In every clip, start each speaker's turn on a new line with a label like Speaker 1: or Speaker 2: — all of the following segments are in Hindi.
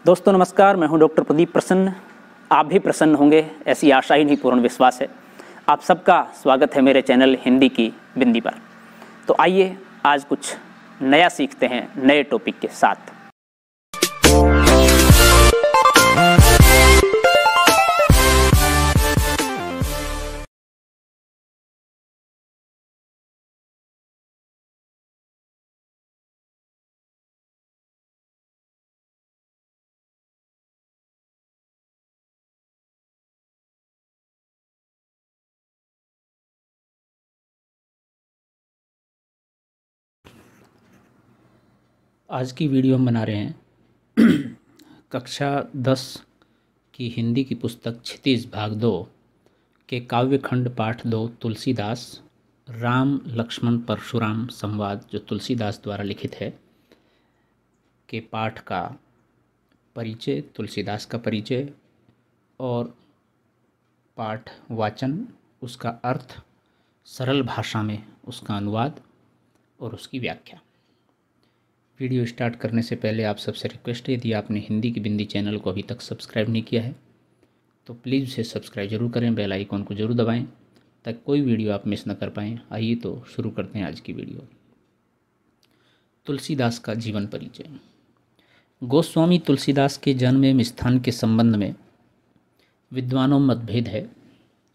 Speaker 1: दोस्तों नमस्कार, मैं हूं डॉक्टर प्रदीप प्रसन्न। आप भी प्रसन्न होंगे ऐसी आशा ही नहीं, पूर्ण विश्वास है। आप सबका स्वागत है मेरे चैनल हिंदी की बिंदी पर। तो आइए आज कुछ नया सीखते हैं नए टॉपिक के साथ।
Speaker 2: आज की वीडियो हम बना रहे हैं कक्षा 10 की हिंदी की पुस्तक क्षितिज भाग 2 के काव्यखंड पाठ 2 तुलसीदास राम लक्ष्मण परशुराम संवाद, जो तुलसीदास द्वारा लिखित है, के पाठ का परिचय, तुलसीदास का परिचय और पाठ वाचन, उसका अर्थ, सरल भाषा में उसका अनुवाद और उसकी व्याख्या। वीडियो स्टार्ट करने से पहले आप सबसे रिक्वेस्ट है, यदि आपने हिंदी की बिंदी चैनल को अभी तक सब्सक्राइब नहीं किया है तो प्लीज़ उसे सब्सक्राइब जरूर करें, बेल आइकॉन को जरूर दबाएं ताकि कोई वीडियो आप मिस न कर पाएँ। आइए तो शुरू करते हैं आज की वीडियो। तुलसीदास का जीवन परिचय। गोस्वामी तुलसीदास के जन्म एवं स्थान के संबंध में विद्वानों में मतभेद है,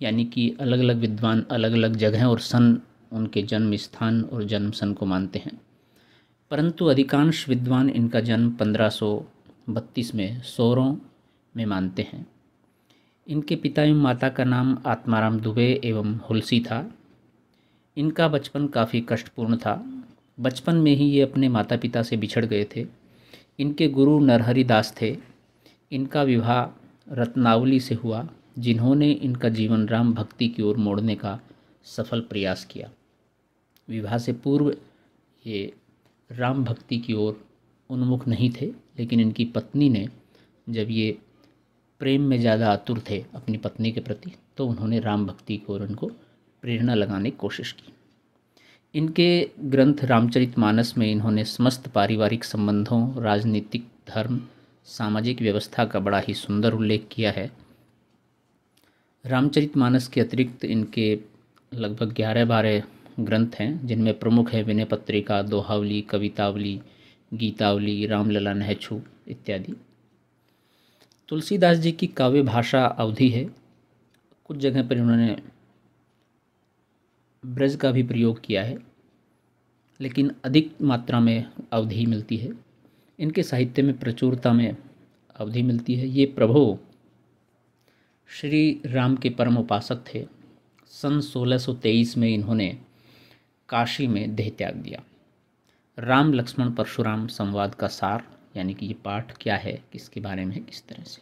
Speaker 2: यानी कि अलग अलग विद्वान अलग अलग जगह और सन, उनके जन्म स्थान और जन्म सन को मानते हैं, परंतु अधिकांश विद्वान इनका जन्म 1532 में सोरों में मानते हैं। इनके पिता एवं माता का नाम आत्माराम दुबे एवं हुलसी था। इनका बचपन काफ़ी कष्टपूर्ण था। बचपन में ही ये अपने माता पिता से बिछड़ गए थे। इनके गुरु नरहरि दास थे। इनका विवाह रत्नावली से हुआ, जिन्होंने इनका जीवन राम भक्ति की ओर मोड़ने का सफल प्रयास किया। विवाह से पूर्व ये राम भक्ति की ओर उन्मुख नहीं थे, लेकिन इनकी पत्नी ने, जब ये प्रेम में ज़्यादा आतुर थे अपनी पत्नी के प्रति, तो उन्होंने राम भक्ति की ओर उनको प्रेरणा लगाने की कोशिश की। इनके ग्रंथ रामचरितमानस में इन्होंने समस्त पारिवारिक संबंधों, राजनीतिक, धर्म, सामाजिक व्यवस्था का बड़ा ही सुंदर उल्लेख किया है। रामचरितमानस के अतिरिक्त इनके लगभग 11-12 ग्रंथ हैं, जिनमें प्रमुख है विनय पत्रिका, दोहावली, कवितावली, गीतावली, रामलला नहछू इत्यादि। तुलसीदास जी की काव्य भाषा अवधी है। कुछ जगह पर उन्होंने ब्रज का भी प्रयोग किया है, लेकिन अधिक मात्रा में अवधी मिलती है। इनके साहित्य में प्रचुरता में अवधी मिलती है। ये प्रभु श्री राम के परम उपासक थे। सन 1623 में इन्होंने काशी में देह त्याग दिया। राम लक्ष्मण परशुराम संवाद का सार, यानी कि ये पाठ क्या है, किसके बारे में है, किस तरह से।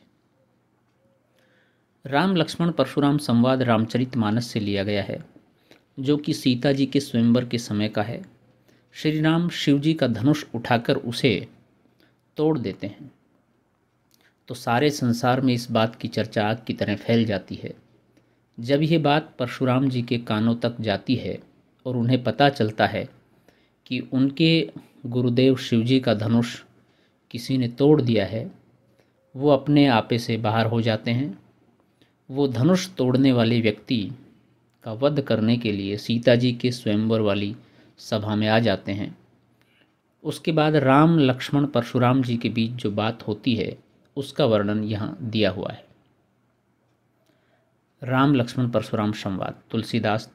Speaker 2: राम लक्ष्मण परशुराम संवाद रामचरितमानस से लिया गया है, जो कि सीता जी के स्वयंवर के समय का है। श्री राम शिव जी का धनुष उठाकर उसे तोड़ देते हैं तो सारे संसार में इस बात की चर्चा आग की तरह फैल जाती है। जब यह बात परशुराम जी के कानों तक जाती है और उन्हें पता चलता है कि उनके गुरुदेव शिवजी का धनुष किसी ने तोड़ दिया है, वो अपने आपे से बाहर हो जाते हैं। वो धनुष तोड़ने वाले व्यक्ति का वध करने के लिए सीता जी के स्वयंवर वाली सभा में आ जाते हैं। उसके बाद राम लक्ष्मण परशुराम जी के बीच जो बात होती है, उसका वर्णन यहाँ दिया हुआ है। राम लक्ष्मण परशुराम संवाद तुलसीदास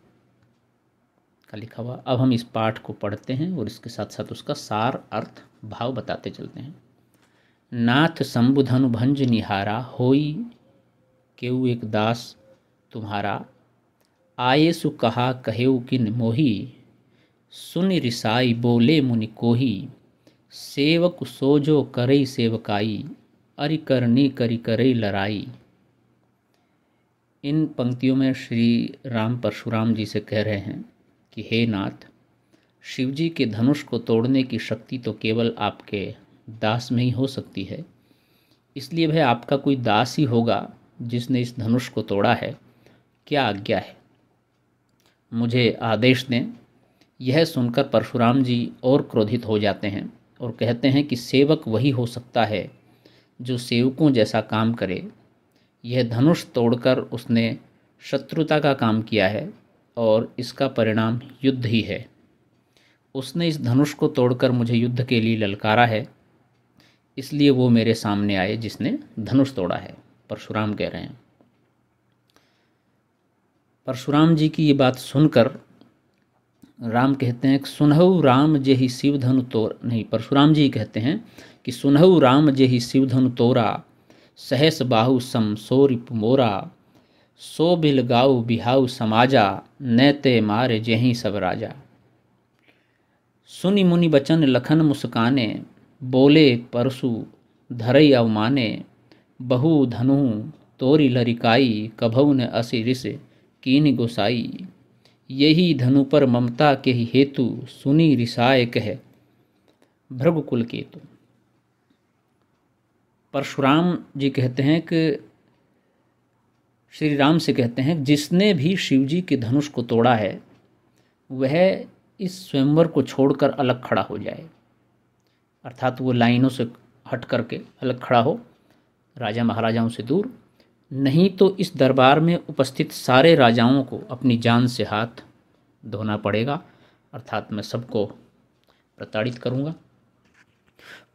Speaker 2: का लिखा हुआ। अब हम इस पाठ को पढ़ते हैं और इसके साथ साथ उसका सार, अर्थ, भाव बताते चलते हैं। नाथ संबुधनु भंज निहारा, होई केउ एक दास तुम्हारा। आये सु कहा कहेउ किन मोही, सुनि रिसाई बोले मुनि कोही। सेवक सोजो करई सेवकाई, अरि करनी करि करई लड़ाई। इन पंक्तियों में श्री राम परशुराम जी से कह रहे हैं कि हे नाथ, शिवजी के धनुष को तोड़ने की शक्ति तो केवल आपके दास में ही हो सकती है, इसलिए वह आपका कोई दास ही होगा जिसने इस धनुष को तोड़ा है। क्या आज्ञा है, मुझे आदेश दें। यह सुनकर परशुराम जी और क्रोधित हो जाते हैं और कहते हैं कि सेवक वही हो सकता है जो सेवकों जैसा काम करे। यह धनुष तोड़कर उसने शत्रुता का काम किया है और इसका परिणाम युद्ध ही है। उसने इस धनुष को तोड़कर मुझे युद्ध के लिए ललकारा है, इसलिए वो मेरे सामने आए जिसने धनुष तोड़ा है, परशुराम कह रहे हैं। परशुराम जी की ये बात सुनकर राम कहते हैं कि सुनहु राम जेहि शिव धनु तोर नहीं परशुराम जी कहते हैं कि सुनहु राम जेहि शिव धनु तोरा, सहस बाहु सम सो रिपु मोरा, सो बिल गाऊ बिहाऊ समाजा, नैते मारे जेहि सब राजा। सुनि मुनि बचन लखन मुस्काने, बोले परशु धरई अवमाने, बहु धनु तोरी लरिकाई, कभऊ न असि ऋष कीन गोसाई। यही धनु पर ममता के ही हेतु, सुनी रिसाए कह भृगुकुल केतु। परशुराम जी कहते हैं कि श्री राम से कहते हैं जिसने भी शिव जी के धनुष को तोड़ा है वह इस स्वयंवर को छोड़कर अलग खड़ा हो जाए, अर्थात वो लाइनों से हट करके अलग खड़ा हो, राजा महाराजाओं से दूर। नहीं तो इस दरबार में उपस्थित सारे राजाओं को अपनी जान से हाथ धोना पड़ेगा, अर्थात मैं सबको प्रताड़ित करूँगा।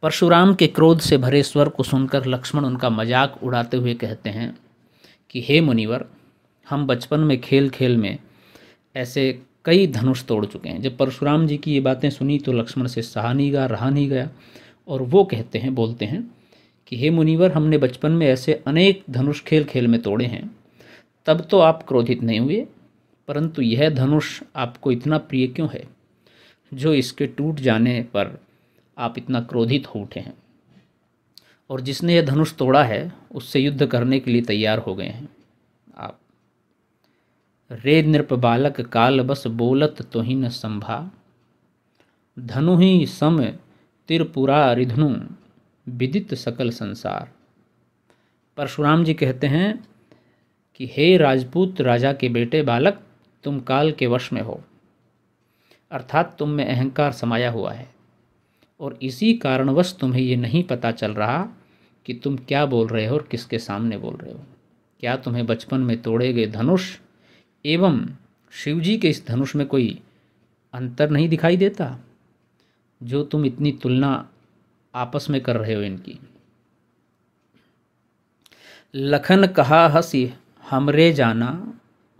Speaker 2: परशुराम के क्रोध से भरे स्वर को सुनकर लक्ष्मण उनका मजाक उड़ाते हुए कहते हैं कि हे मुनिवर, हम बचपन में खेल खेल में ऐसे कई धनुष तोड़ चुके हैं। जब परशुराम जी की ये बातें सुनी तो लक्ष्मण से सहा नहीं गया, रहा नहीं गया, और वो कहते हैं, बोलते हैं कि हे मुनिवर, हमने बचपन में ऐसे अनेक धनुष खेल खेल में तोड़े हैं, तब तो आप क्रोधित नहीं हुए, परंतु यह धनुष आपको इतना प्रिय क्यों है जो इसके टूट जाने पर आप इतना क्रोधित हो उठे हैं, और जिसने यह धनुष तोड़ा है उससे युद्ध करने के लिए तैयार हो गए हैं आप। रे नृप बालक काल बस बोलत तोहि न संभा, धनु ही सम तिरपुरा रिधनु, विदित सकल संसार। परशुराम जी कहते हैं कि हे राजपूत राजा के बेटे बालक, तुम काल के वश में हो, अर्थात तुम में अहंकार समाया हुआ है, और इसी कारणवश तुम्हें ये नहीं पता चल रहा कि तुम क्या बोल रहे हो और किसके सामने बोल रहे हो। क्या तुम्हें बचपन में तोड़े गए धनुष एवं शिवजी के इस धनुष में कोई अंतर नहीं दिखाई देता, जो तुम इतनी तुलना आपस में कर रहे हो इनकी। लखन कहा हसी हमरे जाना,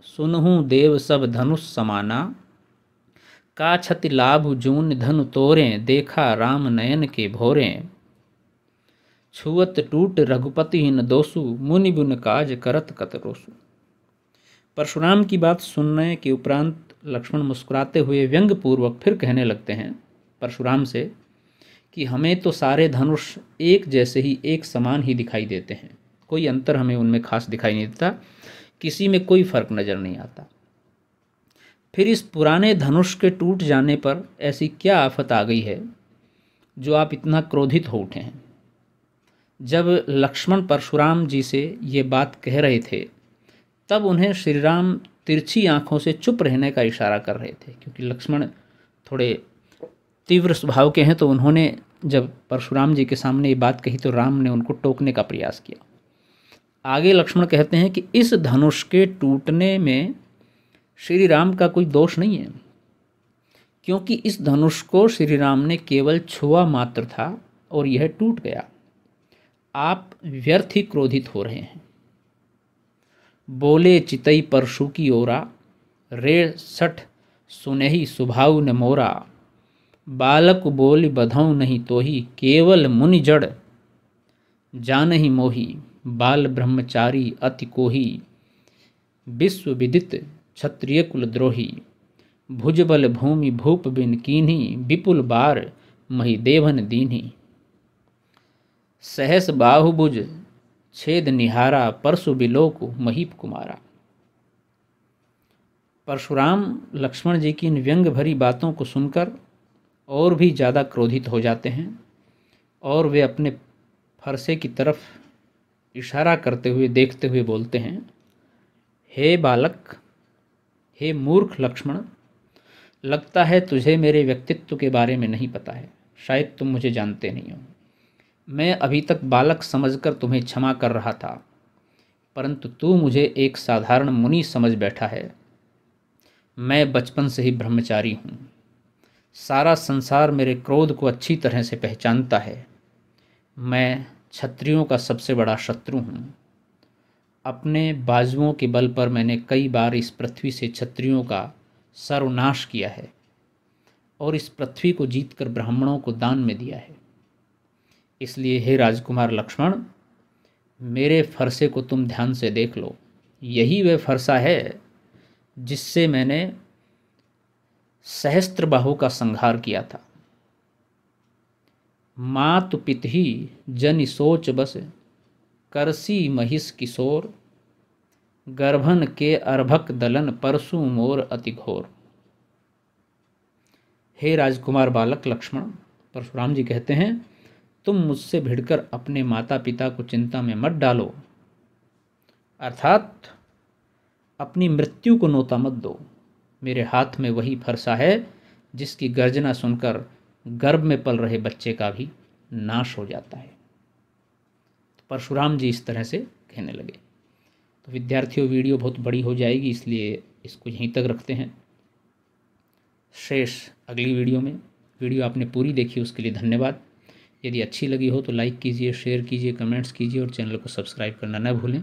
Speaker 2: सुनहु देव सब धनुष समाना, का छति लाभ जून धनु तोरें, देखा राम नयन के भोरें, छुअत टूट रघुपति न दोसु, मुनि बुन काज करत कतरोसु। परशुराम की बात सुनने के उपरांत लक्ष्मण मुस्कुराते हुए व्यंग पूर्वक फिर कहने लगते हैं परशुराम से कि हमें तो सारे धनुष एक जैसे ही, एक समान ही दिखाई देते हैं, कोई अंतर हमें उनमें खास दिखाई नहीं देता, किसी में कोई फर्क नज़र नहीं आता। फिर इस पुराने धनुष के टूट जाने पर ऐसी क्या आफत आ गई है जो आप इतना क्रोधित हो उठे हैं। जब लक्ष्मण परशुराम जी से ये बात कह रहे थे तब उन्हें श्री राम तिरछी आंखों से चुप रहने का इशारा कर रहे थे, क्योंकि लक्ष्मण थोड़े तीव्र स्वभाव के हैं, तो उन्होंने जब परशुराम जी के सामने ये बात कही तो राम ने उनको टोकने का प्रयास किया। आगे लक्ष्मण कहते हैं कि इस धनुष के टूटने में श्री राम का कोई दोष नहीं है, क्योंकि इस धनुष को श्री राम ने केवल छुआ मात्र था और यह टूट गया। आप व्यर्थ ही क्रोधित हो रहे हैं। बोले चितई परशु की ओरा, रे सठ सुनहि सुभाऊ न मोरा, बालक बोली बधौ नहीं तोही, केवल मुनि जड़ जानहि मोही, बाल ब्रह्मचारी अति कोही, विश्व विदित क्षत्रिय कुल द्रोही, भुजबल भूमि भूप बिन कीन्ही, विपुल बार मही देवन दीन्ही, सहस बाहुभुज छेद निहारा, परशु बिलोक महीप कुमारा। परशुराम लक्ष्मण जी की इन व्यंग भरी बातों को सुनकर और भी ज़्यादा क्रोधित हो जाते हैं और वे अपने फरसे की तरफ इशारा करते हुए देखते हुए बोलते हैं, हे बालक, हे मूर्ख लक्ष्मण, लगता है तुझे मेरे व्यक्तित्व के बारे में नहीं पता है, शायद तुम मुझे जानते नहीं हो। मैं अभी तक बालक समझकर तुम्हें क्षमा कर रहा था, परंतु तू मुझे एक साधारण मुनि समझ बैठा है। मैं बचपन से ही ब्रह्मचारी हूँ। सारा संसार मेरे क्रोध को अच्छी तरह से पहचानता है। मैं क्षत्रियों का सबसे बड़ा शत्रु हूँ। अपने बाजुओं के बल पर मैंने कई बार इस पृथ्वी से क्षत्रियों का सर्वनाश किया है और इस पृथ्वी को जीतकर ब्राह्मणों को दान में दिया है। इसलिए हे राजकुमार लक्ष्मण, मेरे फरसे को तुम ध्यान से देख लो। यही वह फरसा है जिससे मैंने सहस्त्रबाहु का संहार किया था। मातु पितहि जन सोच बस, करसी महिष किशोर, गर्भन के अर्भक दलन परसु मोर अति घोर। हे राजकुमार बालक लक्ष्मण, परशुराम जी कहते हैं, तुम मुझसे भिड़कर अपने माता पिता को चिंता में मत डालो, अर्थात अपनी मृत्यु को नोता मत दो। मेरे हाथ में वही फरसा है जिसकी गर्जना सुनकर गर्भ में पल रहे बच्चे का भी नाश हो जाता है। तो परशुराम जी इस तरह से कहने लगे। तो विद्यार्थियों, वीडियो बहुत बड़ी हो जाएगी, इसलिए इसको यहीं तक रखते हैं। शेष अगली वीडियो में। वीडियो आपने पूरी देखी उसके लिए धन्यवाद। यदि अच्छी लगी हो तो लाइक कीजिए, शेयर कीजिए, कमेंट्स कीजिए और चैनल को सब्सक्राइब करना न भूलें।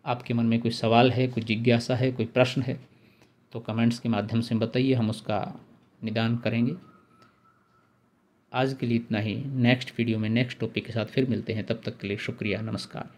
Speaker 2: आपके मन में कोई सवाल है, कोई जिज्ञासा है, कोई प्रश्न है तो कमेंट्स के माध्यम से बताइए, हम उसका निदान करेंगे। आज के लिए इतना ही। नेक्स्ट वीडियो में नेक्स्ट टॉपिक के साथ फिर मिलते हैं। तब तक के लिए शुक्रिया, नमस्कार।